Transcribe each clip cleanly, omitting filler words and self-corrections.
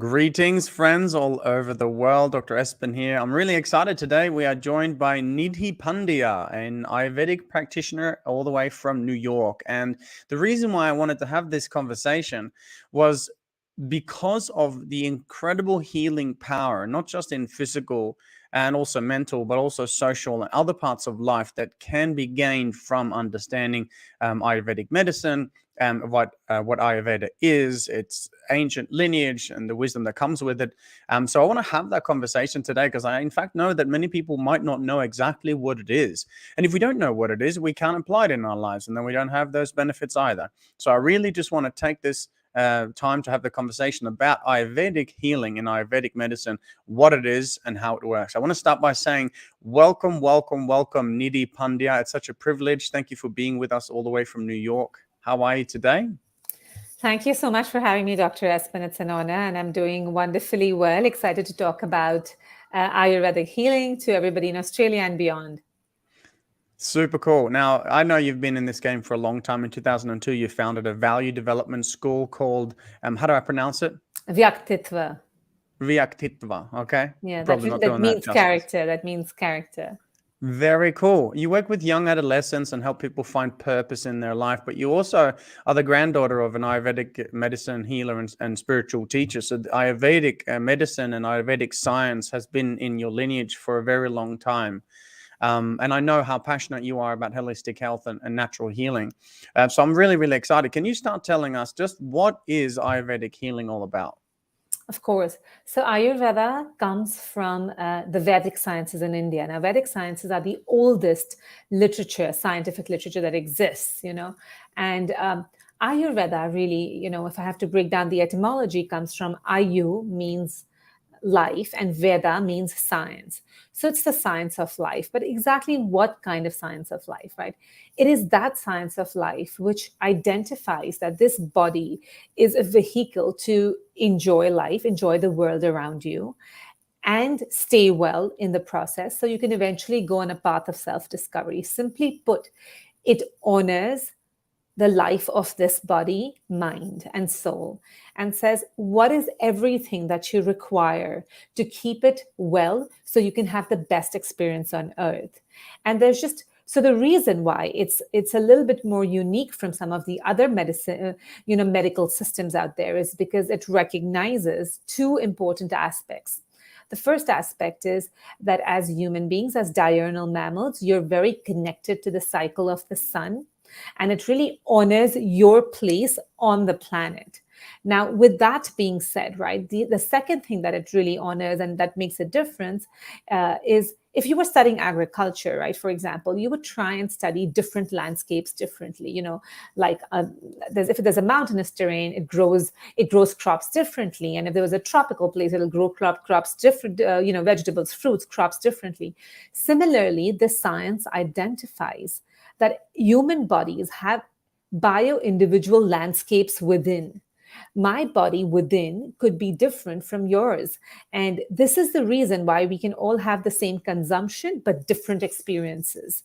Greetings, friends all over the world. Dr. Espen here. I'm really excited today. We are joined by Nidhi Pandya, an Ayurvedic practitioner all the way from New York. And the reason why I wanted to have this conversation was because of the incredible healing power, not just in physical and also mental, but also social and other parts of life that can be gained from understanding Ayurvedic medicine, what Ayurveda is, its ancient lineage, and the wisdom that comes with it. So I want to have that conversation today because I, in fact, know that many people might not know exactly what it is. And if we don't know what it is, we can't apply it in our lives, and then we don't have those benefits either. So I really just want to take this time to have the conversation about Ayurvedic healing and Ayurvedic medicine, what it is and how it works. I want to start by saying welcome, Nidhi Pandya. It's such a privilege. Thank you for being with us all the way from New York. How are you today? Thank you so much for having me, Dr. Espen. It's an honor, and I'm doing wonderfully well. Excited to talk about Ayurvedic healing to everybody in Australia and beyond. Super cool. Now, I know you've been in this game for a long time. In 2002, you founded a value development school called, how do I pronounce it? Vyaktitiva. Vyaktitiva, okay? Yeah, Probably that means character. That means character. Very cool. You work with young adolescents and help people find purpose in their life, but you also are the granddaughter of an Ayurvedic medicine healer and spiritual teacher. So Ayurvedic medicine and Ayurvedic science has been in your lineage for a very long time. And I know how passionate you are about holistic health and natural healing. So I'm really, really excited. Can you start telling us just what is Ayurvedic healing all about? Of course. So Ayurveda comes from the Vedic sciences in India. Now, Vedic sciences are the oldest literature, scientific literature that exists, and Ayurveda really, if I have to break down the etymology, comes from Ayu, means life, and Veda means science. So it's the science of life, but exactly what kind of science of life, right? It is that science of life which identifies that this body is a vehicle to enjoy life, enjoy the world around you, and stay well in the process. So you can eventually go on a path of self-discovery. Simply put, it honors the life of this body, mind, and soul, and says, what is everything that you require to keep it well so you can have the best experience on earth? And there's just, so the reason why it's a little bit more unique from some of the other medicine, medical systems out there is because it recognizes two important aspects. The first aspect is that as human beings, as diurnal mammals, you're very connected to the cycle of the sun. And it really honors your place on the planet. Now, with that being said, right, the second thing that it really honors and that makes a difference is if you were studying agriculture, right, for example, you would try and study different landscapes differently. Like if there's a mountainous terrain, it grows crops differently. And if there was a tropical place, it'll grow crops different, vegetables, fruits, crops differently. Similarly, the science identifies that human bodies have bio-individual landscapes within. My body within could be different from yours. And this is the reason why we can all have the same consumption, but different experiences.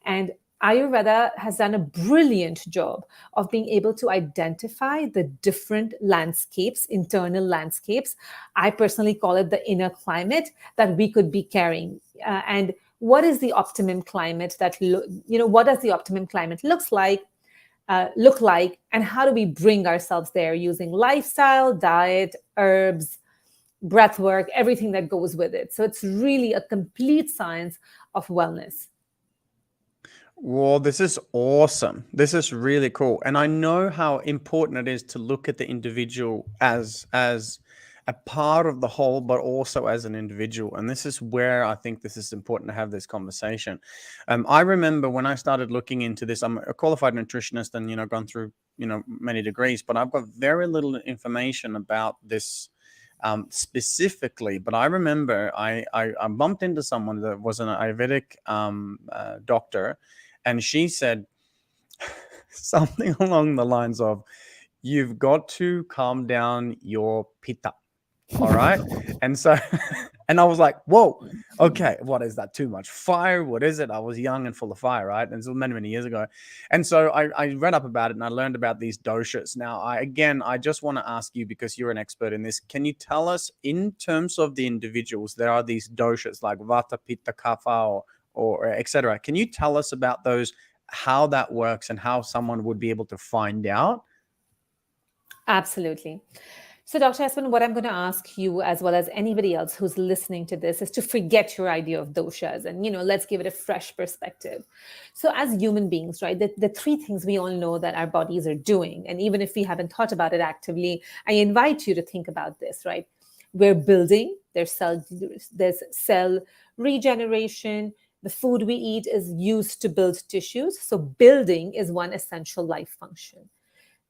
And Ayurveda has done a brilliant job of being able to identify the different landscapes, internal landscapes. I personally call it the inner climate that we could be carrying. And what is the optimum climate what does the optimum climate look like, and how do we bring ourselves there using lifestyle, diet, herbs, breath work, everything that goes with it. So it's really a complete science of wellness. Well, this is awesome. This is really cool. And I know how important it is to look at the individual as a part of the whole, but also as an individual. And this is where I think this is important to have this conversation. I remember when I started looking into this, I'm a qualified nutritionist and, gone through, many degrees, but I've got very little information about this specifically. But I remember I bumped into someone that was an Ayurvedic doctor, and she said something along the lines of, you've got to calm down your Pitta. All right. And so And I was like, whoa, okay, what is that? Too much fire? What is it? I was young and full of fire, right? And this was many, many years ago. And so I read up about it and I learned about these doshas. Now, I just want to ask you, because you're an expert in this, can you tell us, in terms of the individuals, there are these doshas like Vata, Pitta, Kapha, or etc. Can you tell us about those, how that works and how someone would be able to find out? Absolutely. So, Dr. Espen, what I'm going to ask you, as well as anybody else who's listening to this, is to forget your idea of doshas and, let's give it a fresh perspective. So, as human beings, right, the three things we all know that our bodies are doing, and even if we haven't thought about it actively, I invite you to think about this, right? We're building, there's cell regeneration. The food we eat is used to build tissues. So, building is one essential life function.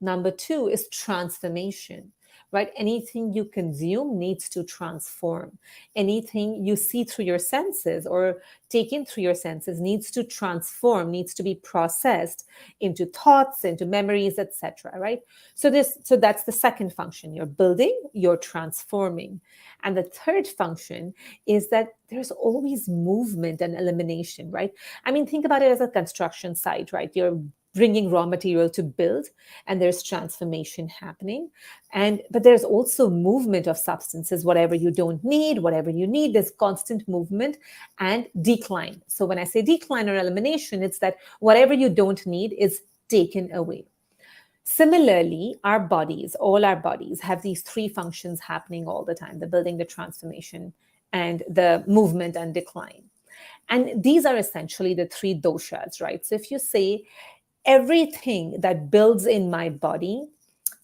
Number two is transformation, right? Anything you consume needs to transform. Anything you see through your senses or take in through your senses needs to transform, needs to be processed into thoughts, into memories, etc. Right? So that's the second function. You're building, you're transforming. And the third function is that there's always movement and elimination, right? I mean, think about it as a construction site, right? You're bringing raw material to build, and there's transformation happening, but there's also movement of substances. Whatever you don't need, whatever you need, there's constant movement and decline. So when I say decline or elimination, it's that whatever you don't need is taken away. Similarly, our bodies, all our bodies, have these three functions happening all the time: the building, the transformation, and the movement and decline. And these are essentially the three doshas, right? So if you say everything that builds in my body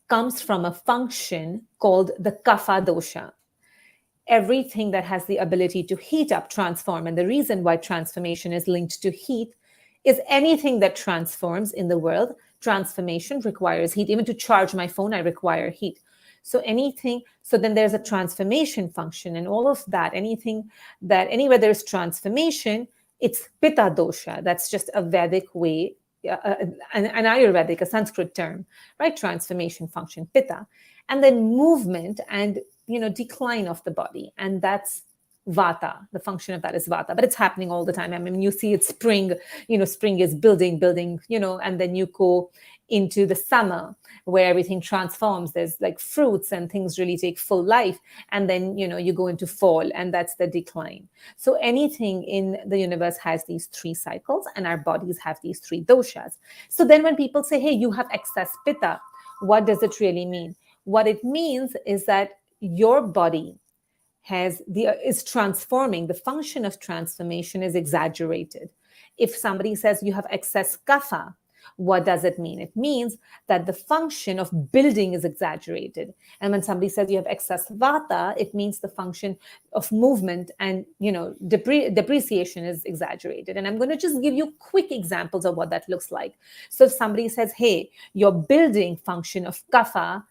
comes from a function called the kapha dosha. Everything that has the ability to heat up, transform, and the reason why transformation is linked to heat is anything that transforms in the world, transformation requires heat. Even to charge my phone, I require heat. So then there's a transformation function, and all of that, anywhere there's transformation, it's Pitta dosha. That's just a Vedic way, an Ayurvedic, a Sanskrit term, right? Transformation function, Pitta. And then movement and, decline of the body. And that's Vata. The function of that is Vata, but it's happening all the time. I mean, you see it's spring, spring is building, and then you go into the summer where everything transforms. There's like fruits and things really take full life. And then, you go into fall, and that's the decline. So anything in the universe has these three cycles, and our bodies have these three doshas. So then when people say, hey, you have excess Pitta, what does it really mean? What it means is that your body is transforming. The function of transformation is exaggerated. If somebody says you have excess kapha, what does it mean? It means that the function of building is exaggerated. And when somebody says you have excess vata, it means the function of movement and depreciation is exaggerated. And I'm going to just give you quick examples of what that looks like. So if somebody says, hey, your building function of kapha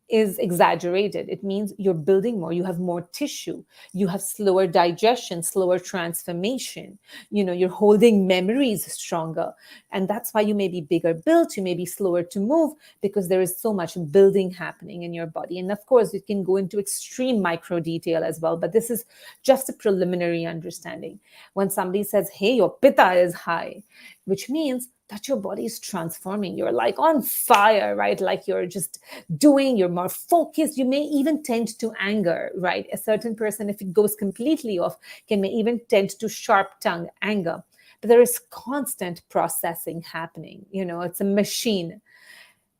is exaggerated, it means you're building more, you have more tissue, you have slower digestion, slower transformation, you're holding memories stronger, and that's why you may be bigger built, you may be slower to move, because there is so much building happening in your body. And of course you can go into extreme micro detail as well, but this is just a preliminary understanding. When somebody says, hey, your pitta is high, which means that your body is transforming. You're like on fire, right? Like you're just you're more focused. You may even tend to anger, right? A certain person, if it goes completely off, may even tend to sharp tongue anger. But there is constant processing happening. It's a machine.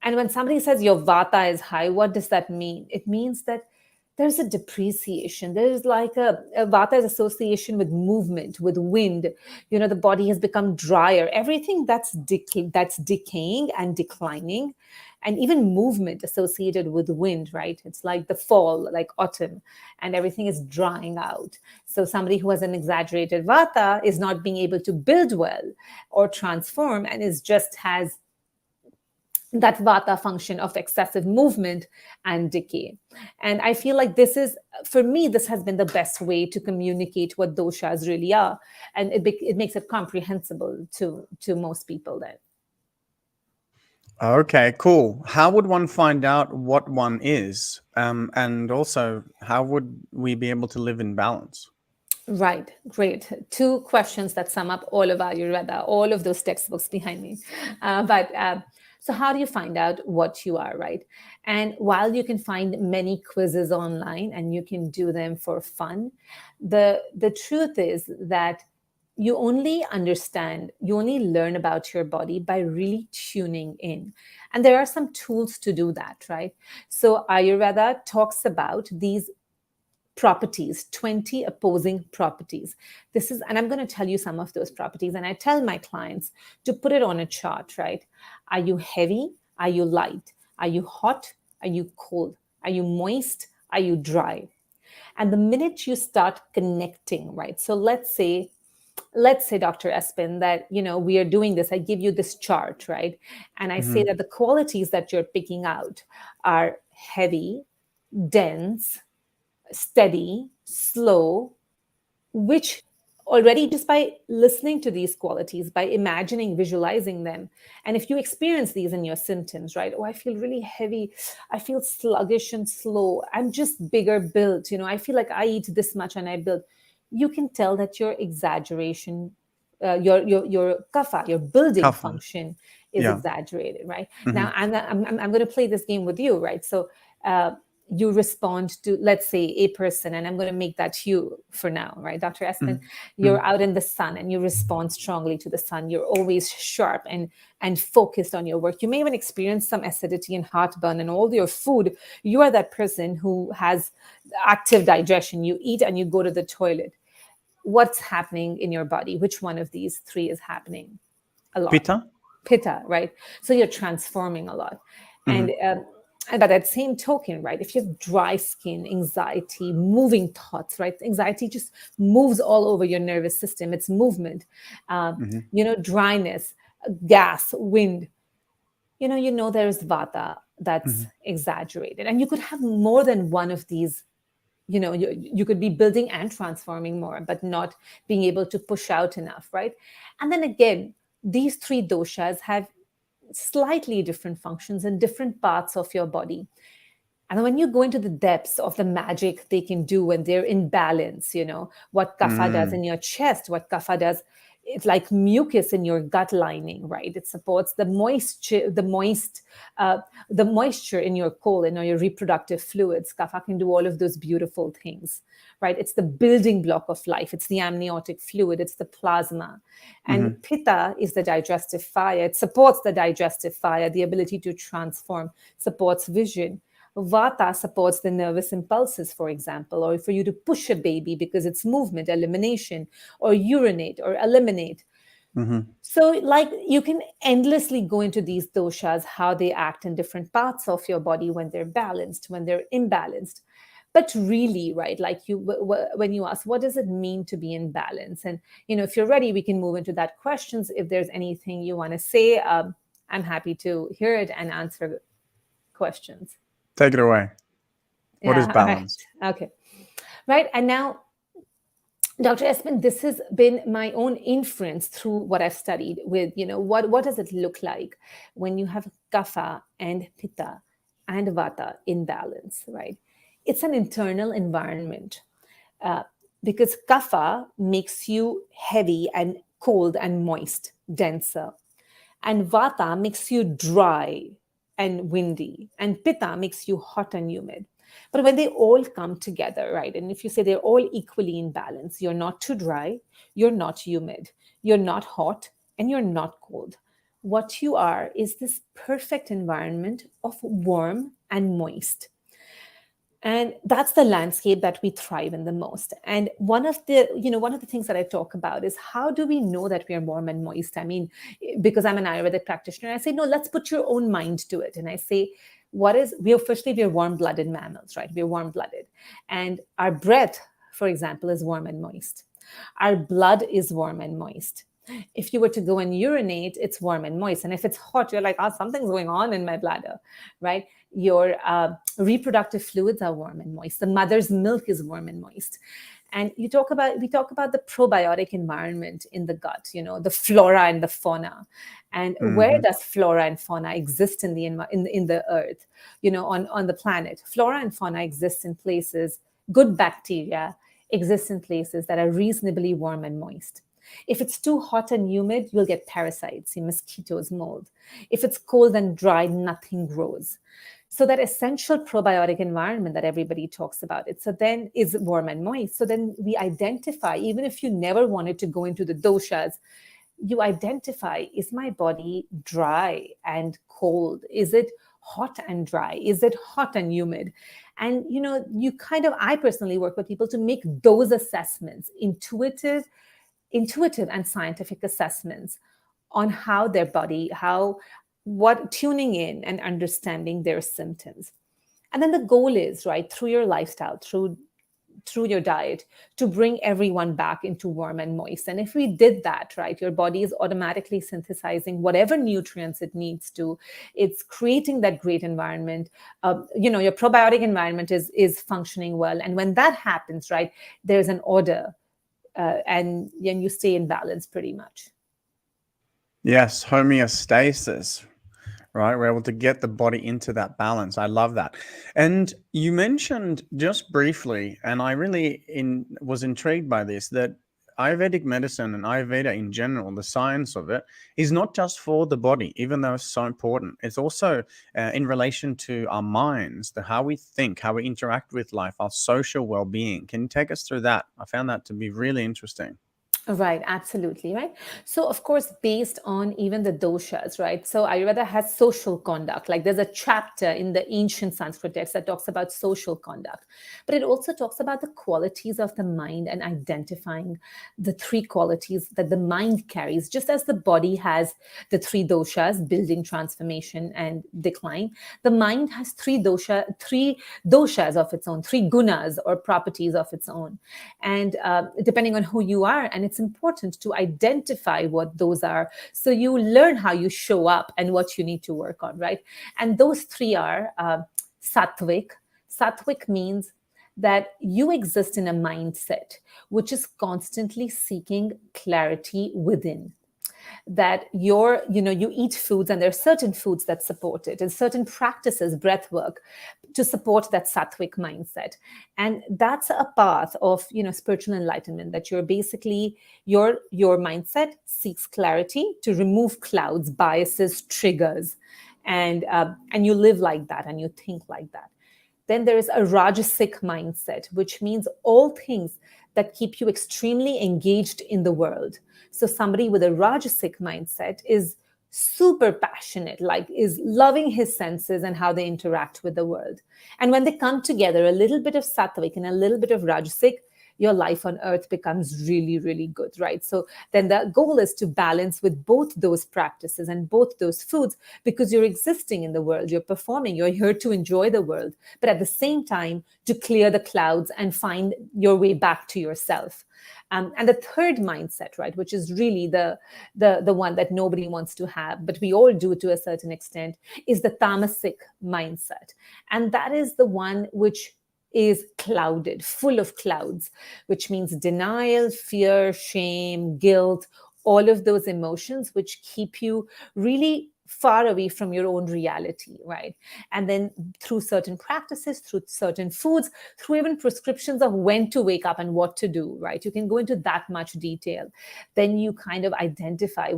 And when somebody says your vata is high, what does that mean? It means that there's a depreciation. There's like a vata is association with movement, with wind. The body has become drier. Everything that's decaying and declining, and even movement associated with wind, right? It's like the fall, like autumn, and everything is drying out. So somebody who has an exaggerated vata is not being able to build well or transform, and has that vata function of excessive movement and decay. And I feel like this has been the best way to communicate what doshas really are. And it makes it comprehensible to most people then. Okay, cool. How would one find out what one is? And also, how would we be able to live in balance? Right, great. Two questions that sum up all of Ayurveda, all of those textbooks behind me. So, how do you find out what you are, right? And while you can find many quizzes online and you can do them for fun, the truth is that you only understand, you only learn about your body by really tuning in. And there are some tools to do that, right? So, Ayurveda talks about these properties, 20 opposing properties. This is, and I'm going to tell you some of those properties. And I tell my clients to put it on a chart, right? Are you heavy? Are you light? Are you hot? Are you cold? Are you moist? Are you dry? And the minute you start connecting, right? So let's say Dr. Espen, that we are doing this, I give you this chart, right? And I say Mm-hmm. that the qualities that you're picking out are heavy, dense, steady, slow, which already just by listening to these qualities, by imagining, visualizing them, and if you experience these in your symptoms, right? Oh, I feel really heavy. I feel sluggish and slow. I'm just bigger built. I feel like I eat this much and I build. You can tell that your exaggeration, your kapha, your building Kapha. function is Yeah. exaggerated, right? Mm-hmm. Now, I'm going to play this game with you, right? So, you respond to, let's say, a person, and I'm going to make that you for now, right, Dr. Espen? Mm-hmm. You're out in the sun and you respond strongly to the sun. You're always sharp and focused on your work. You may even experience some acidity and heartburn and all your food. You are that person who has active digestion. You eat and you go to the toilet. What's happening in your body? Which one of these three is happening a lot? Pitta. Pitta, right? So you're transforming a lot. Mm-hmm. And by that same token, right, if you have dry skin, anxiety, moving thoughts, right, anxiety just moves all over your nervous system. It's movement, Mm-hmm. dryness, gas, wind. There's vata Mm-hmm. that's exaggerated, and you could have more than one of these. You could be building and transforming more, but not being able to push out enough, right? And then again, these three doshas have slightly different functions in different parts of your body. And when you go into the depths of the magic they can do when they're in balance, what kapha does Mm-hmm. in your chest, what kapha does, it's like mucus in your gut lining, right? It supports the moisture in your colon or your reproductive fluids. Kapha can do all of those beautiful things, right? It's the building block of life. It's the amniotic fluid. It's the plasma. And Mm-hmm. pitta is the digestive fire. It supports the digestive fire, the ability to transform, supports vision. Vata supports the nervous impulses, for example, or for you to push a baby because it's movement, elimination, or urinate or eliminate. Mm-hmm. So, like, you can endlessly go into these doshas, how they act in different parts of your body when they're balanced, when they're imbalanced. But really, right, like when you ask, what does it mean to be in balance? And, if you're ready, we can move into that questions. If there's anything you want to say, I'm happy to hear it and answer questions. Take it away. What is Yeah, all right. balance? Okay. Right. And now, Dr. Espen, this has been my own inference through what I've studied with, what does it look like when you have kapha and pitta and vata in balance, right? It's an internal environment uh, because kapha makes you heavy and cold and moist, denser. And vata makes you dry and windy. And pitta makes you hot and humid. But when they all come together, right? And if you say they're all equally in balance, you're not too dry, you're not humid, you're not hot, and you're not cold. What you are is this perfect environment of warm and moist. And that's the landscape that we thrive in the most. And one of the things that I talk about is, how do we know that we are warm and moist? I mean, because I'm an Ayurvedic practitioner, I say, no, let's put your own mind to it. And I say, we're warm-blooded mammals, right? We're warm-blooded. And our breath, for example, is warm and moist. Our blood is warm and moist. If you were to go and urinate, it's warm and moist. And if it's hot, you're like, oh, something's going on in my bladder, right? Your reproductive fluids are warm and moist. The mother's milk is warm and moist. And we talk about the probiotic environment in the gut, the flora and the fauna. And where Mm-hmm. does flora and fauna exist in the earth, on the planet? Flora and fauna exist in places, good bacteria exists in places that are reasonably warm and moist. If it's too hot and humid, you'll get parasites, see mosquitoes, mold. If it's cold and dry, nothing grows. So that essential probiotic environment that everybody talks about, it so then is warm and moist. So then we identify, even if you never wanted to go into the doshas, you identify, is my body dry and cold? Is it hot and dry? Is it hot and humid? And you kind of, I personally work with people to make those assessments, intuitive and scientific assessments on how their body, what tuning in and understanding their symptoms. And then the goal is, right, through your lifestyle, through your diet, to bring everyone back into warm and moist. And if we did that, right, your body is automatically synthesizing whatever nutrients it needs to. It's creating that great environment. Your probiotic environment is functioning well. And when that happens, right, there's an order, and you stay in balance pretty much. Yes, homeostasis, right? We're able to get the body into that balance. I love that. And you mentioned just briefly, and I really was intrigued by this, that Ayurvedic medicine and Ayurveda in general, the science of it, is not just for the body, even though it's so important. It's also in relation to our minds, how we think, how we interact with life, our social well-being. Can you take us through that? I found that to be really interesting. Right, absolutely, right. So, of course, based on even the doshas, right? So, Ayurveda has social conduct. Like there's a chapter in the ancient Sanskrit text that talks about social conduct, but it also talks about the qualities of the mind and identifying the three qualities that the mind carries, just as the body has the three doshas: building, transformation, and decline. The mind has three doshas of its own, three gunas or properties of its own, and depending on who you are, and it's important to identify what those are, so you learn how you show up and what you need to work on, right? And those three are sattvic. Sattvic means that you exist in a mindset which is constantly seeking clarity within. That you eat foods, and there are certain foods that support it, and certain practices, breath work, to support that sattvic mindset. And that's a path of spiritual enlightenment, that you're basically your mindset seeks clarity to remove clouds, biases, triggers, and you live like that and you think like that. Then there is a Rajasik mindset, which means all things that keep you extremely engaged in the world. So somebody with a Rajasik mindset is super passionate, like is loving his senses and how they interact with the world. And when they come together, a little bit of Sattvic and a little bit of Rajasik, your life on earth becomes really, really good, right? So then the goal is to balance with both those practices and both those foods, because you're existing in the world, you're performing, you're here to enjoy the world, but at the same time to clear the clouds and find your way back to yourself. And the third mindset, right, which is really the one that nobody wants to have, but we all do to a certain extent, is the Tamasic mindset. And that is the one which is clouded, full of clouds, which means denial, fear, shame, guilt, all of those emotions which keep you really far away from your own reality, right? And then through certain practices, through certain foods, through even prescriptions of when to wake up and what to do, right? You can go into that much detail. Then you kind of identify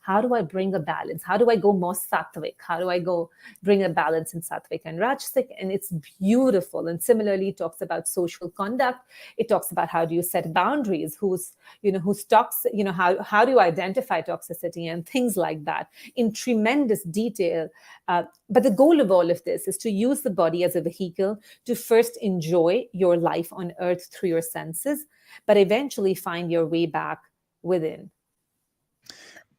how do I bring a balance? How do I go more sattvic? How do I go bring a balance in sattvic and rajasic? And it's beautiful. And similarly, it talks about social conduct. It talks about how do you set boundaries, who's toxic, how do you identify toxicity and things like that in tremendous detail. But the goal of all of this is to use the body as a vehicle to first enjoy your life on earth through your senses, but eventually find your way back within.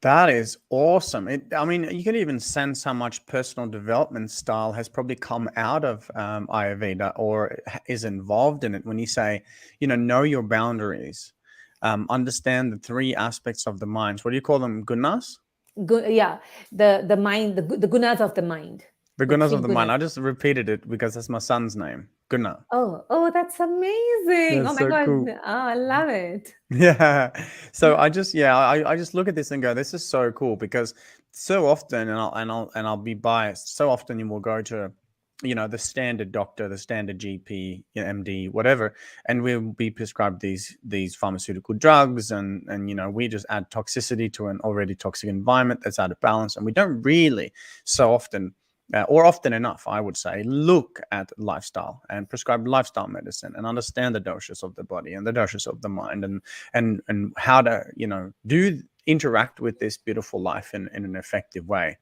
That is awesome. You can even sense how much personal development style has probably come out of Ayurveda or is involved in it when you say, know your boundaries, understand the three aspects of the mind. What do you call them? Gunas? The mind, the gunas of the mind. The gunas of the mind. I just repeated it because that's my son's name, Guna. Oh, that's amazing. That's oh my so God. cool. Oh, I love it. Yeah. So I just look at this and go, this is so cool, because so often, and I'll be biased, so often you will go to the standard doctor, the standard GP, MD, whatever, and we'll be prescribed these pharmaceutical drugs, and we just add toxicity to an already toxic environment that's out of balance, and we don't really so often, or often enough, I would say, look at lifestyle and prescribe lifestyle medicine and understand the doshes of the body and the doshes of the mind, and how to do interact with this beautiful life in an effective way.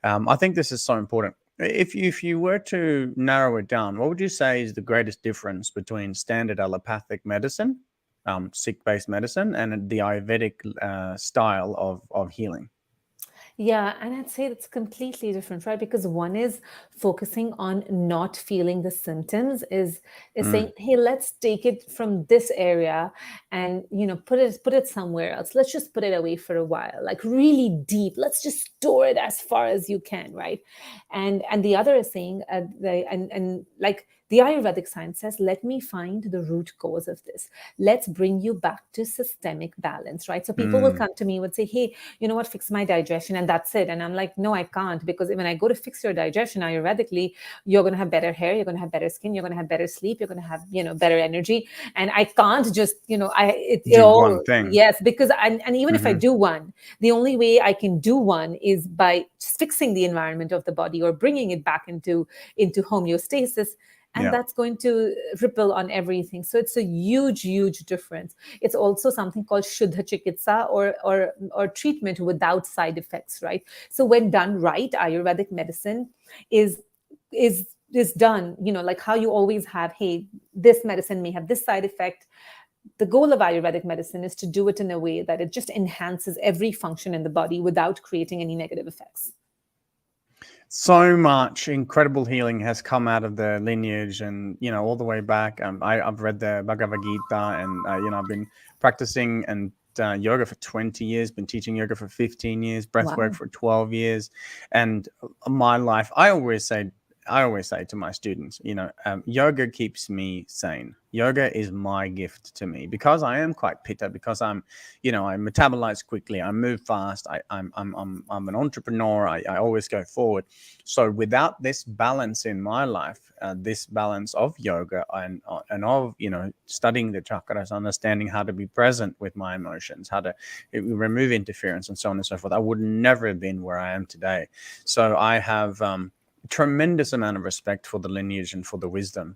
I think this is so important. If you were to narrow it down, what would you say is the greatest difference between standard allopathic medicine, sick-based medicine, and the Ayurvedic style of healing? Yeah, and I'd say it's completely different, right? Because one is focusing on not feeling the symptoms, is saying, hey, let's take it from this area and put it somewhere else. Let's just put it away for a while, like really deep. Let's just store it as far as you can, right? And the other is saying, like the Ayurvedic science says, let me find the root cause of this. Let's bring you back to systemic balance, right? So people will come to me, would say, hey, you know what, fix my digestion and that's it. And I'm like, no, I can't, because when I go to fix your digestion Ayurvedically, you're going to have better hair, you're going to have better skin, you're going to have better sleep, you're going to have, better energy. And I can't just, do one thing. Yes, because, and even if I do one, the only way I can do one is by just fixing the environment of the body or bringing it back into homeostasis. And that's going to ripple on everything. So it's a huge, huge difference. It's also something called Shuddha Chikitsa, or treatment without side effects, right? So when done right, Ayurvedic medicine is done, like how you always have, hey, this medicine may have this side effect. The goal of Ayurvedic medicine is to do it in a way that it just enhances every function in the body without creating any negative effects. So much incredible healing has come out of the lineage, and all the way back. I've read the Bhagavad Gita, and I've been practicing and yoga for 20 years, been teaching yoga for 15 years, breathwork for 12 years, and my life. I always say to my students, yoga keeps me sane. Yoga is my gift to me, because I am quite Pitta, because I'm, I metabolize quickly, I move fast, I'm an entrepreneur, I always go forward. So without this balance in my life, this balance of yoga and of, studying the chakras, understanding how to be present with my emotions, how to remove interference, and so on and so forth, I would never have been where I am today. So I have tremendous amount of respect for the lineage and for the wisdom.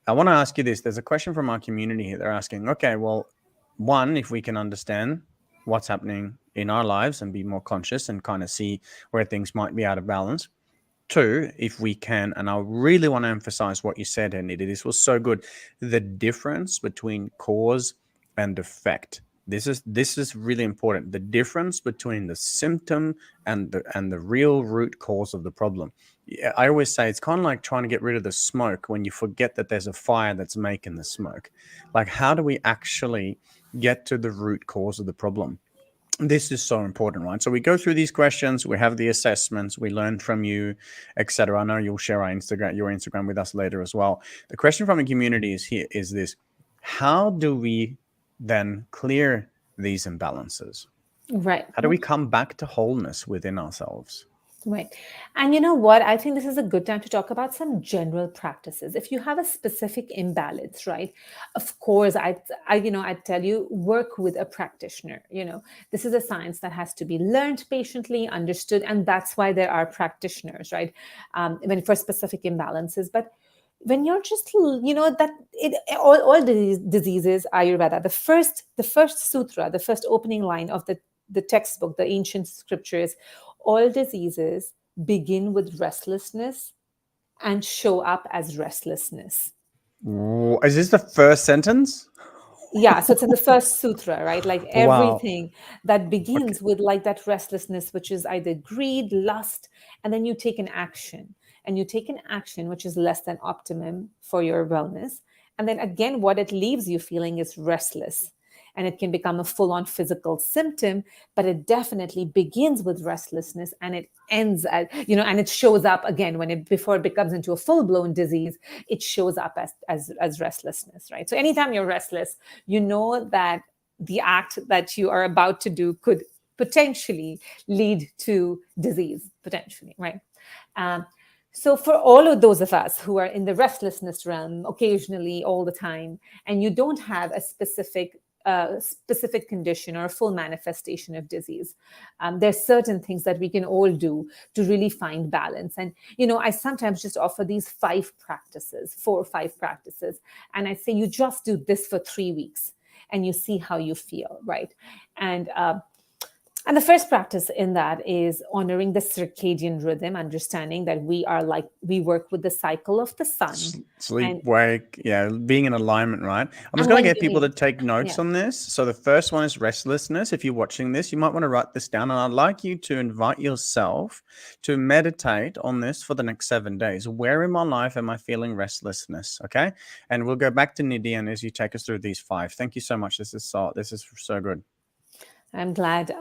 I want to ask you this. There's a question from our community here. They're asking, okay, well, one, if we can understand what's happening in our lives and be more conscious and kind of see where things might be out of balance. Two, if we can, and I really want to emphasize what you said, Nidhi, this was so good, the difference between cause and effect. This is really important. The difference between the symptom and the real root cause of the problem. I always say it's kind of like trying to get rid of the smoke when you forget that there's a fire that's making the smoke. Like, how do we actually get to the root cause of the problem? This is so important, right? So we go through these questions, we have the assessments, we learn from you, etc. I know you'll share your Instagram with us later as well. The question from the community is this: how do we then clear these imbalances? Right. How do we come back to wholeness within ourselves? Right. And you know what? I think this is a good time to talk about some general practices. If you have a specific imbalance, right? Of course, I'd tell you, work with a practitioner. This is a science that has to be learned patiently, understood, and that's why there are practitioners, right? When for specific imbalances, but when you're just, all diseases, Ayurveda, the first sutra, the first opening line of the textbook, the ancient scriptures, all diseases begin with restlessness and show up as restlessness. Is this the first sentence? Yeah, so it's in the first sutra, right? Like everything that begins with like that restlessness, which is either greed, lust, and then you take an action. And you take an action which is less than optimum for your wellness. And then again, what it leaves you feeling is restless. And it can become a full-on physical symptom, but it definitely begins with restlessness and it ends at, and it shows up again before it becomes into a full-blown disease, it shows up as restlessness, right? So anytime you're restless, you know that the act that you are about to do could potentially lead to disease, potentially, right? So, for all of those of us who are in the restlessness realm occasionally, all the time, and you don't have a specific condition or a full manifestation of disease, there's certain things that we can all do to really find balance. And I sometimes just offer these 4 or 5 practices, and I say you just do this for 3 weeks, and you see how you feel, right? And and the first practice in that is honoring the circadian rhythm, understanding that we work with the cycle of the sun. Sleep, And wake, yeah, being in alignment, right? I'm just and going when to you get people to eat, take notes yeah. on this. So the first one is restlessness. If you're watching this, you might want to write this down. And I'd like you to invite yourself to meditate on this for the next 7 days. Where in my life am I feeling restlessness? Okay. And we'll go back to Nidhi and as you take us through these 5. Thank you so much. This is so good. I'm glad.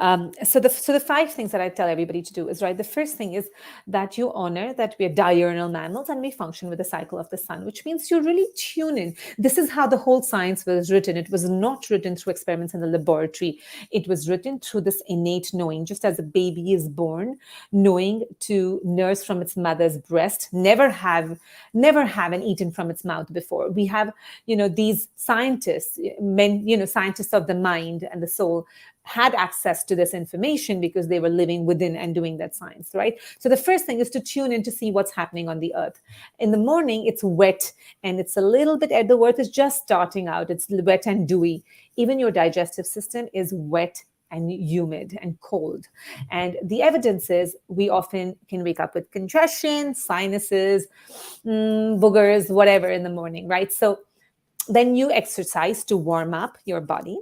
So the 5 things that I tell everybody to do is, right. The first thing is that you honor that we are diurnal mammals and we function with the cycle of the sun, which means you really tune in. This is how the whole science was written. It was not written through experiments in the laboratory. It was written through this innate knowing. Just as a baby is born, knowing to nurse from its mother's breast, never have eaten from its mouth before. We have, these scientists, scientists of the mind and the soul, had access to this information because they were living within and doing that science, right? So the first thing is to tune in to see what's happening on the earth. In the morning, it's wet and it's a little bit, the earth is just starting out. It's wet and dewy. Even your digestive system is wet and humid and cold. And the evidence is we often can wake up with congestion, sinuses, boogers, whatever in the morning, right? So then you exercise to warm up your body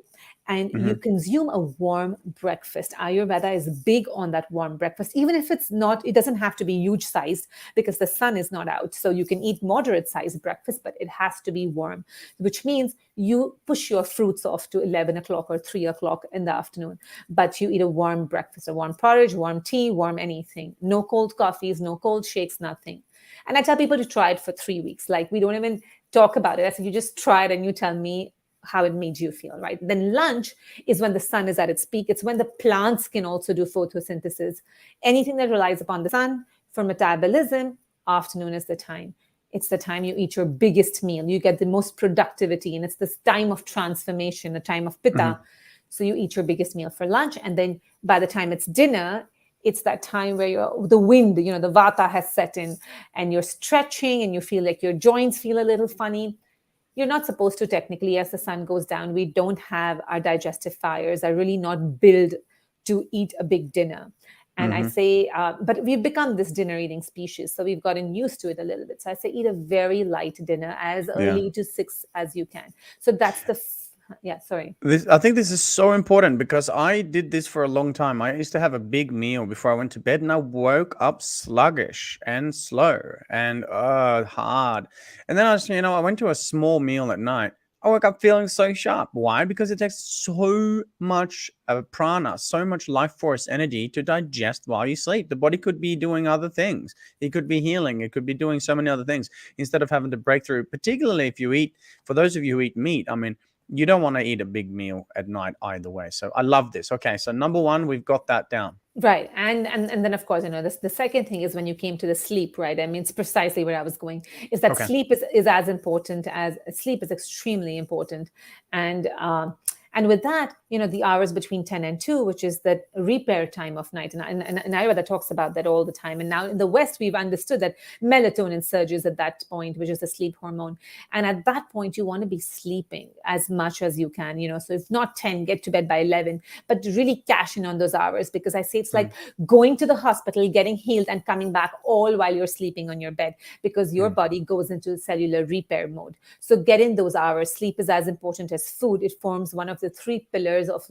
and you consume a warm breakfast. Ayurveda is big on that warm breakfast, even if it doesn't have to be huge sized because the sun is not out. So you can eat moderate sized breakfast, but it has to be warm, which means you push your fruits off to 11 o'clock or 3 o'clock in the afternoon, but you eat a warm breakfast, a warm porridge, warm tea, warm anything. No cold coffees, no cold shakes, nothing. And I tell people to try it for 3 weeks. Like, we don't even talk about it. I said, you just try it and you tell me how it made you feel, right? Then lunch is when the sun is at its peak. It's when the plants can also do photosynthesis. Anything that relies upon the sun for metabolism, afternoon is the time. It's the time you eat your biggest meal. You get the most productivity, and it's this time of transformation, a time of Pitta. So you eat your biggest meal for lunch, and then by the time it's dinner, it's that time where the wind, the vata has set in, and you're stretching, and you feel like your joints feel a little funny. You're not supposed to technically, as the sun goes down. We don't have, our digestive fires are really not built to eat a big dinner. And I say, but we've become this dinner eating species. So we've gotten used to it a little bit. So I say, eat a very light dinner as early to 6 as you can. So that's sorry. I think this is so important because I did this for a long time. I used to have a big meal before I went to bed and I woke up sluggish and slow and hard. And then I went to a small meal at night. I woke up feeling so sharp. Why? Because it takes so much prana, so much life force energy to digest while you sleep. The body could be doing other things. It could be healing. It could be doing so many other things instead of having to break through, particularly if you eat, for those of you who eat meat, I mean, you don't want to eat a big meal at night either way. So I love this. Okay, so number 1, we've got that down. Right. And then of course, the second thing is when you came to the sleep, right? I mean, it's precisely where I was going, is that sleep is as important as sleep is extremely important. And with that, the hours between 10 and 2, which is the repair time of night. And Ayurveda talks about that all the time. And now in the West, we've understood that melatonin surges at that point, which is the sleep hormone. And at that point, you want to be sleeping as much as you can, So if not 10, get to bed by 11, but really cash in on those hours, because I say it's like going to the hospital, getting healed and coming back all while you're sleeping on your bed, because your body goes into cellular repair mode. So get in those hours. Sleep is as important as food. It forms one of the 3 pillars of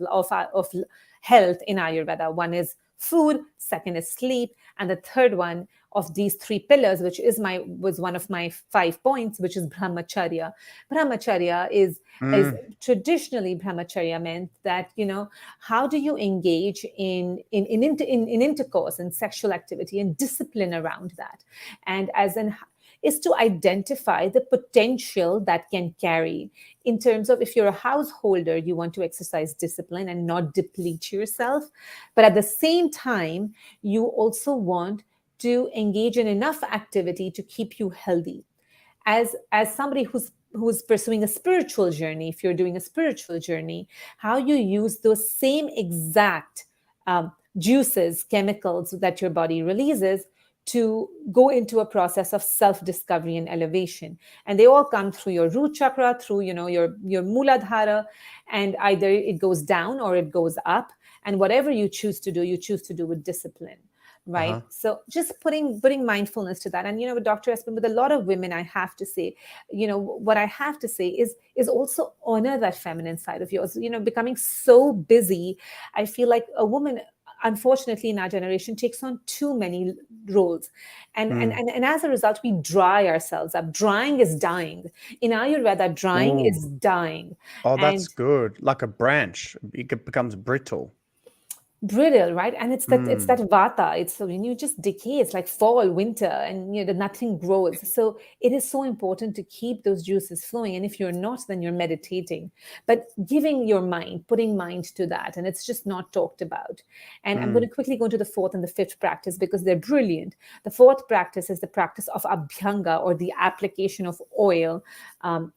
health in Ayurveda. One is food, second is sleep, and the third one of these 3 pillars, which was one of my 5 points, which is Brahmacharya. Brahmacharya is traditionally, Brahmacharya meant that, how do you engage in intercourse and sexual activity and discipline around that, and is to identify the potential that can carry in terms of, if you're a householder, you want to exercise discipline and not deplete yourself. But at the same time, you also want to engage in enough activity to keep you healthy. As somebody who's pursuing a spiritual journey, if you're doing a spiritual journey, how you use those same exact juices, chemicals that your body releases to go into a process of self-discovery and elevation. And they all come through your root chakra, through your Muladhara, and either it goes down or it goes up. And whatever you choose to do, you choose to do with discipline. Right. So just putting mindfulness to that. And, with Dr. Espen, with a lot of women, I have to say, what I have to say is also honor that feminine side of yours. Becoming so busy, I feel like a woman, unfortunately, in our generation, takes on too many roles. And as a result, we dry ourselves up. Drying is dying. In Ayurveda, drying is dying. Oh, that's good. Like a branch, it becomes brittle. Brittle, right? And it's that vata. It's when you just decay. It's like fall, winter, and nothing grows. So it is so important to keep those juices flowing. And if you're not, then you're meditating. But giving your mind, putting mind to that, and it's just not talked about. And I'm going to quickly go into the fourth and the fifth practice because they're brilliant. The fourth practice is the practice of Abhyanga, or the application of oil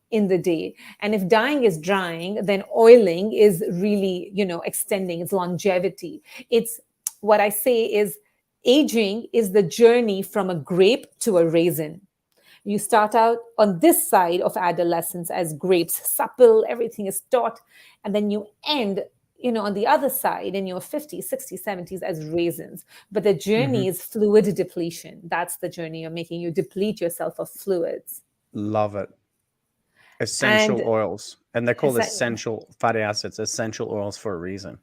in the day. And if dyeing is drying, then oiling is really, extending its longevity. It's what I say is aging is the journey from a grape to a raisin. You start out on this side of adolescence as grapes, supple, everything is taut, and then you end on the other side in your 50s, 60s, 70s as raisins. But the journey is fluid depletion. That's the journey you're making. You deplete yourself of fluids. Love it. Essential oils. And they're called essential fatty acids, essential oils for a reason.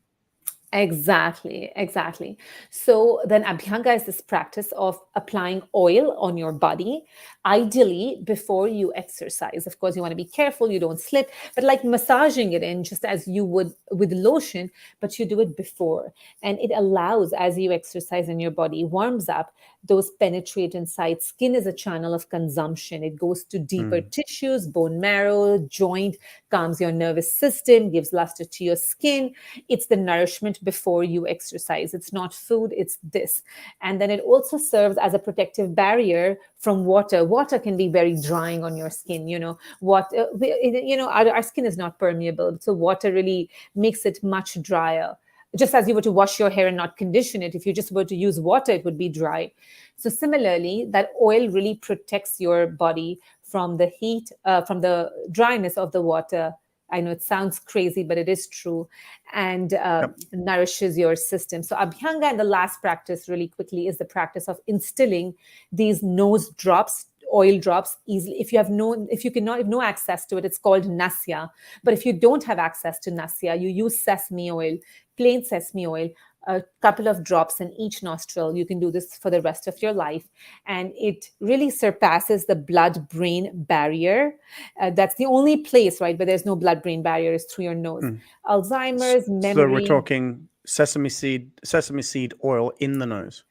Exactly. So then Abhyanga is this practice of applying oil on your body, ideally before you exercise. Of course, you want to be careful, you don't slip, but like massaging it in just as you would with lotion, but you do it before. And it allows, as you exercise and your body warms up, those penetrate inside. Skin is a channel of consumption. It goes to deeper tissues, bone marrow, joint, calms your nervous system, gives luster to your skin. It's the nourishment before you exercise. It's not food, it's this. And then it also serves as a protective barrier from water. Water can be very drying on your skin. Our skin is not permeable. So water really makes it much drier. Just as you were to wash your hair and not condition it, if you just were to use water, it would be dry. So similarly, that oil really protects your body from the heat, from the dryness of the water. I know it sounds crazy, but it is true, and nourishes your system. So Abhyanga, and the last practice really quickly, is the practice of instilling these nose drops, oil drops easily. If you have no access to it, it's called nasya. But if you don't have access to nasya, you use sesame oil, plain sesame oil, a couple of drops in each nostril. You can do this for the rest of your life. And it really surpasses the blood-brain barrier. That's the only place, right, where there's no blood-brain barrier is through your nose. Alzheimer's, memory. So we're talking sesame seed oil in the nose.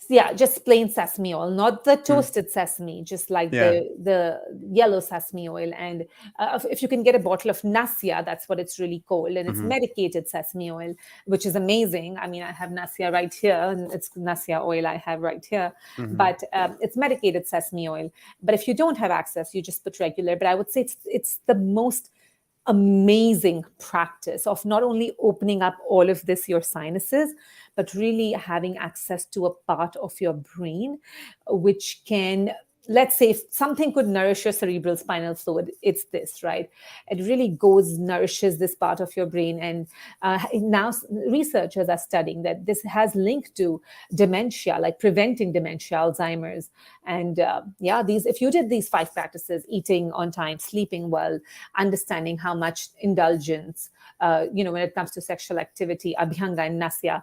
Yeah, just plain sesame oil, not the toasted sesame, just like the yellow sesame oil. And if you can get a bottle of nasya, that's what it's really called. And it's medicated sesame oil, which is amazing. I mean, I have nasya right here, and it's nasya oil I have right here. But it's medicated sesame oil. But if you don't have access, you just put regular. But I would say it's the most amazing practice of not only opening up all of this, your sinuses, but really having access to a part of your brain, which can, let's say, if something could nourish your cerebral spinal fluid, it's this, right? It really nourishes this part of your brain. And now researchers are studying that this has linked to dementia, like preventing dementia, Alzheimer's. And if you did these 5 practices, eating on time, sleeping well, understanding how much indulgence, when it comes to sexual activity, Abhyanga and nasya,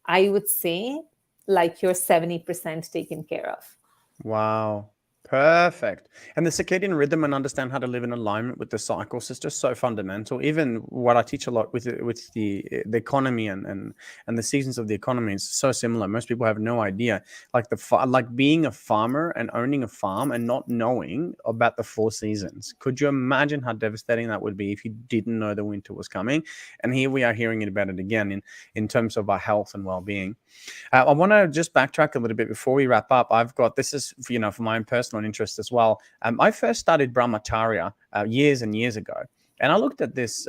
I would say like you're 70% taken care of. Wow. Perfect. And the circadian rhythm and understand how to live in alignment with the cycles is just so fundamental. Even what I teach a lot with the economy and the seasons of the economy is so similar. Most people have no idea. Like like being a farmer and owning a farm and not knowing about the 4 seasons. Could you imagine how devastating that would be if you didn't know the winter was coming? And here we are hearing about it again in terms of our health and well-being. I want to just backtrack a little bit before we wrap up. I've got this is for my own personal interest as well. I first studied Brahmacharya years and years ago, and I looked at this.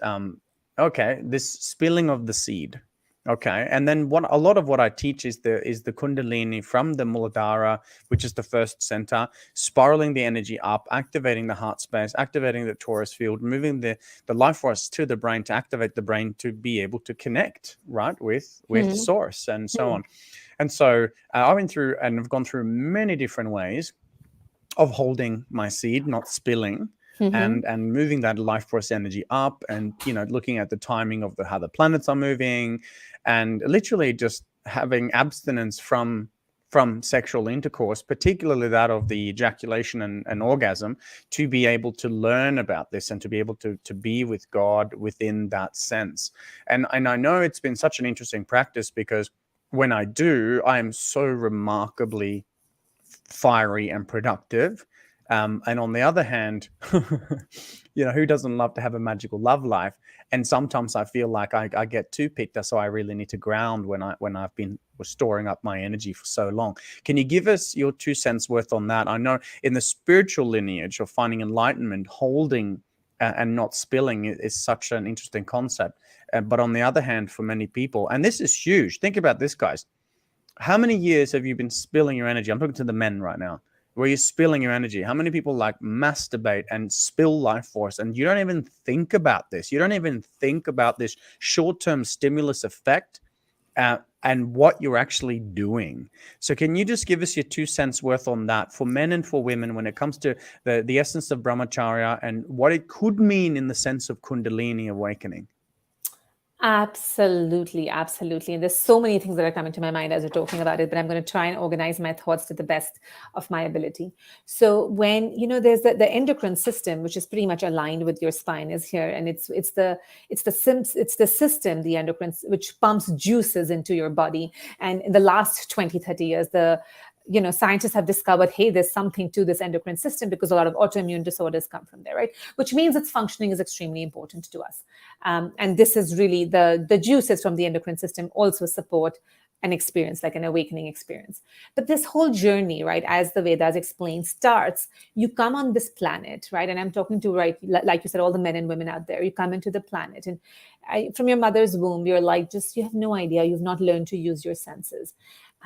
This spilling of the seed. Okay, and then a lot of what I teach is the Kundalini from the Muladhara, which is the first center, spiraling the energy up, activating the heart space, activating the torus field, moving the life force to the brain to activate the brain to be able to connect right with source and so on. And so I went through and I've gone through many different ways of holding my seed, not spilling. And moving that life force energy up, and looking at the timing of how the planets are moving, and literally just having abstinence from sexual intercourse, particularly that of the ejaculation and orgasm, to be able to learn about this and to be able to be with God within that sense. And I know it's been such an interesting practice, because when I do, I am so remarkably fiery and productive. And on the other hand, who doesn't love to have a magical love life? And sometimes I feel like I get too Pitta, so I really need to ground when I've been storing up my energy for so long. Can you give us your 2 cents worth on that? I know in the spiritual lineage of finding enlightenment, holding and not spilling is such an interesting concept. But on the other hand, for many people, and this is huge. Think about this, guys. How many years have you been spilling your energy? I'm talking to the men right now. Where you're spilling your energy. How many people masturbate and spill life force, and you don't even think about this? You don't even think about this short-term stimulus effect and what you're actually doing. So can you just give us your 2 cents worth on that for men and for women when it comes to the essence of Brahmacharya and what it could mean in the sense of Kundalini awakening? Absolutely. And there's so many things that are coming to my mind as we're talking about it, but I'm going to try and organize my thoughts to the best of my ability. So when, there's the endocrine system, which is pretty much aligned with your spine, is here. And it's the system, the endocrine, which pumps juices into your body. And in the last 20, 30 years, scientists have discovered, hey, there's something to this endocrine system, because a lot of autoimmune disorders come from there, right? Which means its functioning is extremely important to us. And this is really the juices from the endocrine system also support an experience, like an awakening experience. But this whole journey, right, as the Vedas explain, starts, you come on this planet, right? And I'm talking to, right, like you said, all the men and women out there, you come into the planet, and from your mother's womb, you're like, you have no idea, you've not learned to use your senses.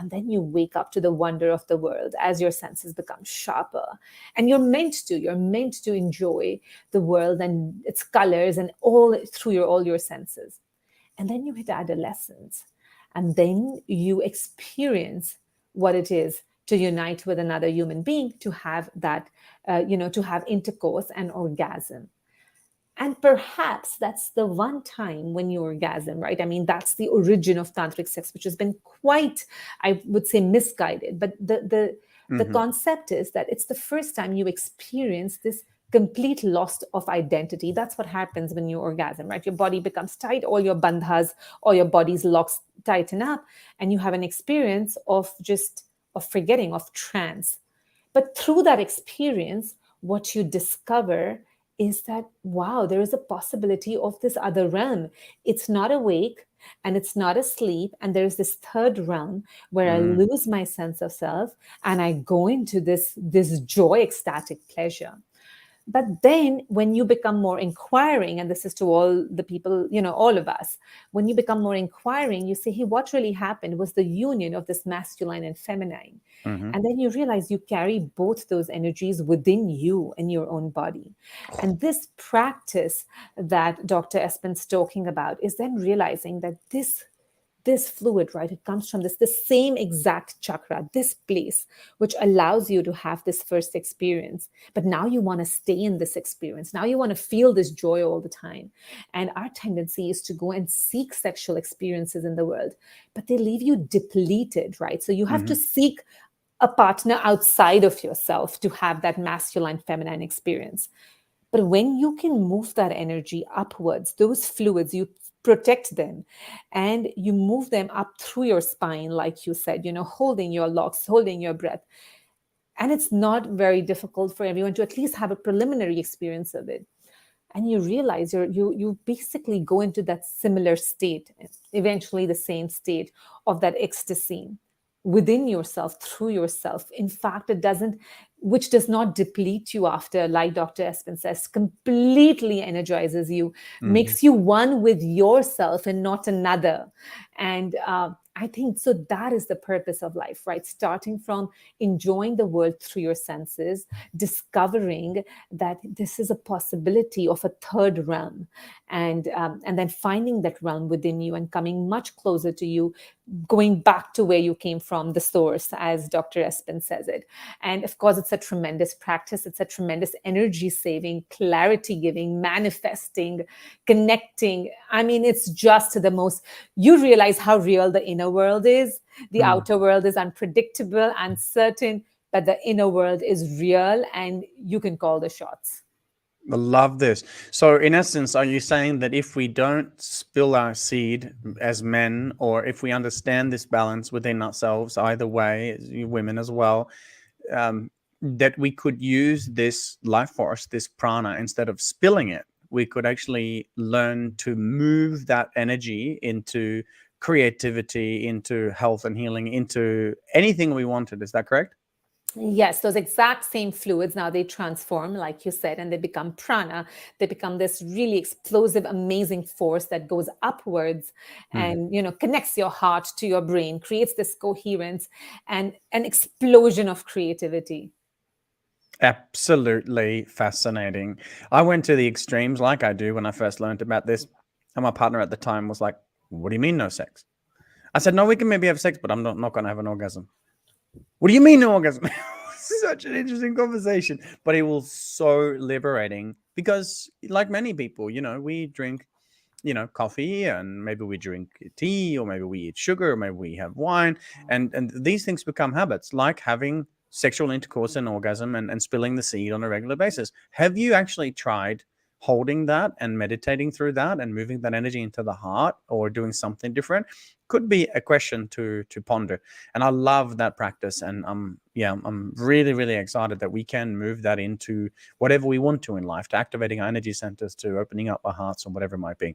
And then you wake up to the wonder of the world as your senses become sharper. And you're meant to enjoy the world and its colors and all through all your senses. And then you hit adolescence. And then you experience what it is to unite with another human being, to have that, to have intercourse and orgasm. And perhaps that's the one time when you orgasm, right? I mean, that's the origin of tantric sex, which has been quite, I would say, misguided. But the concept is that it's the first time you experience this complete loss of identity. That's what happens when you orgasm, right? Your body becomes tight, all your bandhas or your body's locks tighten up, and you have an experience of forgetting, of trance. But through that experience, what you discover is that, wow, there is a possibility of this other realm. It's not awake and it's not asleep. And there's this third realm where I lose my sense of self and I go into this joy, ecstatic pleasure. But then when you become more inquiring, and this is to all the people, all of us, when you become more inquiring, you say, hey, what really happened was the union of this masculine and feminine. And then you realize you carry both those energies within you in your own body. And this practice that Dr. Espen's talking about is then realizing that this fluid, right, it comes from this same exact chakra, this place, which allows you to have this first experience. But now you want to stay in this experience. Now you want to feel this joy all the time. And our tendency is to go and seek sexual experiences in the world, but they leave you depleted, right? So you have to seek a partner outside of yourself to have that masculine feminine experience. But when you can move that energy upwards, those fluids, you protect them and you move them up through your spine, like you said, holding your locks, holding your breath. And it's not very difficult for everyone to at least have a preliminary experience of it. And you realize you basically go into that similar state, eventually the same state of that ecstasy within yourself, through yourself. In fact, which does not deplete you after, like Dr. Espen says, completely energizes you, makes you one with yourself and not another. And I think so that is the purpose of life, right? Starting from enjoying the world through your senses, discovering that this is a possibility of a third realm, and then finding that realm within you and coming much closer to you, going back to where you came from, the source, as Dr. Espen says it. And of course, it's a tremendous practice. It's a tremendous energy saving, clarity giving, manifesting, connecting. I mean, it's just the most, you realize how real the inner world is. The outer world is unpredictable, uncertain, but the inner world is real and you can call the shots. I love this. So in essence, are you saying that if we don't spill our seed as men, or if we understand this balance within ourselves, either way, women as well, that we could use this life force, this prana, instead of spilling it, we could actually learn to move that energy into creativity, into health and healing, into anything we wanted. Is that correct? Yes, those exact same fluids, now they transform, like you said, and they become prana. They become this really explosive, amazing force that goes upwards and, connects your heart to your brain, creates this coherence and an explosion of creativity. Absolutely fascinating. I went to the extremes like I do when I first learned about this. And my partner at the time was like, "What do you mean no sex?" I said, "No, we can maybe have sex, but I'm not going to have an orgasm." "What do you mean no orgasm?" Such an interesting conversation, but it was so liberating because, like many people, we drink, coffee, and maybe we drink tea, or maybe we eat sugar, or maybe we have wine, and these things become habits, like having sexual intercourse and orgasm and spilling the seed on a regular basis. Have you actually tried holding that and meditating through that and moving that energy into the heart, or doing something different? Could be a question to ponder. And I love that practice. And I'm really, really excited that we can move that into whatever we want to in life, to activating our energy centers, to opening up our hearts, or whatever it might be.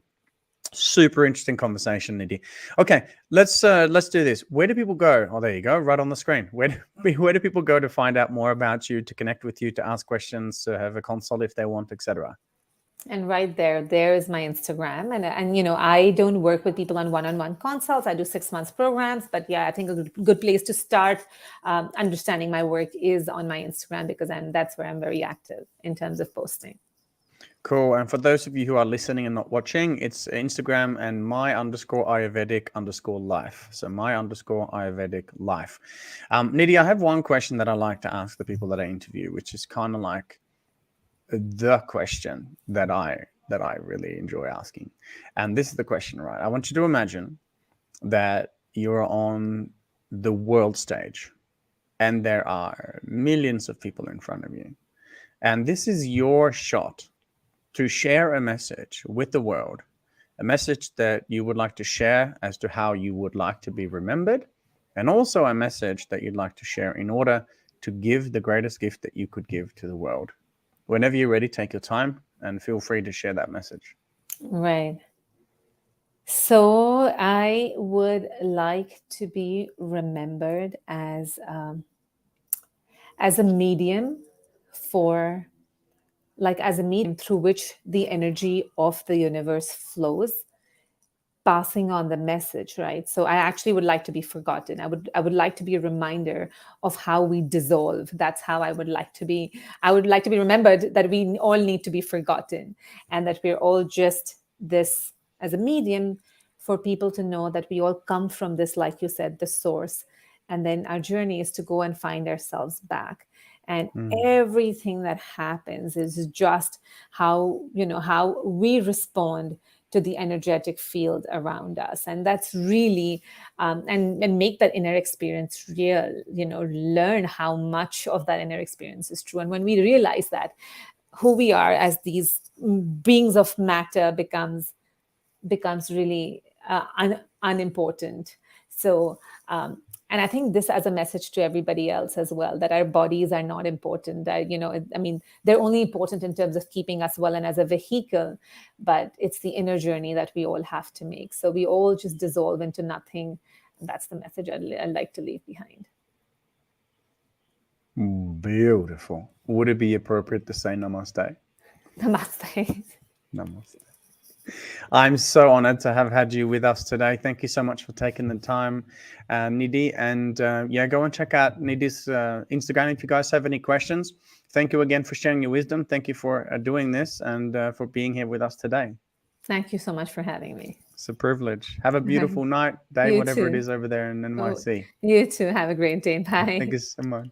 Super interesting conversation, Nidhi. Okay, let's do this. Where do people go? Oh, there you go, right on the screen. Where do people go to find out more about you, to connect with you, to ask questions, to have a consult if they want, etc.? And right there is my Instagram. And I don't work with people on one-on-one consults. I do 6 months programs. But yeah, I think a good place to start understanding my work is on my Instagram, because that's where I'm very active in terms of posting. Cool. And for those of you who are listening and not watching, it's Instagram and my_Ayurvedic_life. So my_Ayurvedic life. Nidhi, I have one question that I like to ask the people that I interview, which is kind of like the question that I really enjoy asking. And this is the question, right? I want you to imagine that you're on the world stage and there are millions of people in front of you. And this is your shot to share a message with the world, a message that you would like to share as to how you would like to be remembered, and also a message that you'd like to share in order to give the greatest gift that you could give to the world. Whenever you're ready, take your time and feel free to share that message. Right. So I would like to be remembered as a medium for, as a medium through which the energy of the universe flows, passing on the message, right? So I actually would like to be forgotten. I would like to be a reminder of how we dissolve. That's how I would like to be. I would like to be remembered that we all need to be forgotten, and that we're all just this as a medium for people to know that we all come from this, like you said, the source. And then our journey is to go and find ourselves back. And everything that happens is just how we respond to the energetic field around us. And that's really, and make that inner experience real, learn how much of that inner experience is true. And when we realize that, who we are as these beings of matter becomes really unimportant. So, and I think this as a message to everybody else as well, that our bodies are not important. They're only important in terms of keeping us well and as a vehicle, but it's the inner journey that we all have to make. So we all just dissolve into nothing. That's the message I'd like to leave behind. Beautiful. Would it be appropriate to say namaste? Namaste. Namaste. I'm so honored to have had you with us today. Thank you so much for taking the time, Nidhi. And go and check out Nidhi's Instagram if you guys have any questions. Thank you again for sharing your wisdom. Thank you for doing this and for being here with us today. Thank you so much for having me. It's a privilege. Have a beautiful night, day, You whatever too. it is over there in NYC. You too. Have a great day. Bye. Thank you so much.